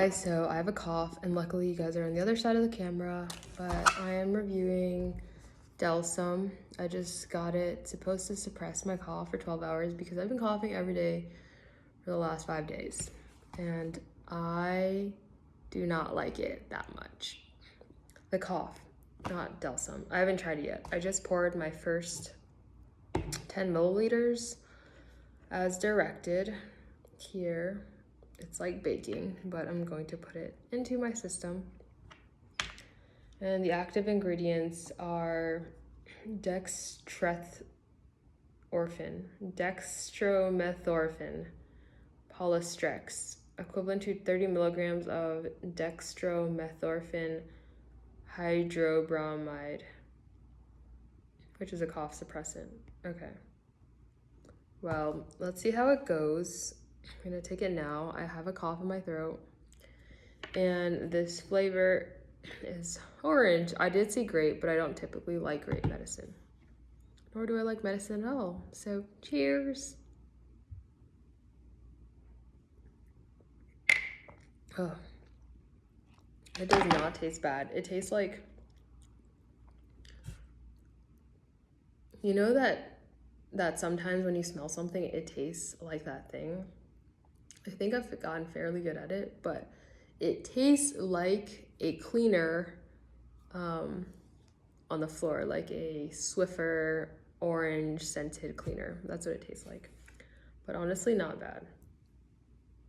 Guys, so I have a cough, and luckily you guys are on the other side of the camera, but I am reviewing Delsum. I just got it. It's supposed to suppress my cough for 12 hours because I've been coughing every day for the last 5 days, and I do not like it that much. The cough, not Delsum. I haven't tried it yet. I just poured my first 10 milliliters as directed here. It's like baking, but I'm going to put it into my system. And the active ingredients are dextromethorphan, polystrex, equivalent to 30 milligrams of dextromethorphan hydrobromide, which is a cough suppressant. Okay. Well, let's see how it goes. I'm gonna take it now. I have a cough in my throat, and this flavor is orange. I did see grape, but I don't typically like grape medicine, nor do I like medicine at all. So cheers. Oh, it does not taste bad. It tastes like, you know that sometimes when you smell something, it tastes like that thing. I think I've gotten fairly good at it, but it tastes like a cleaner on the floor, like a Swiffer orange scented cleaner. That's what it tastes like. But honestly, not bad.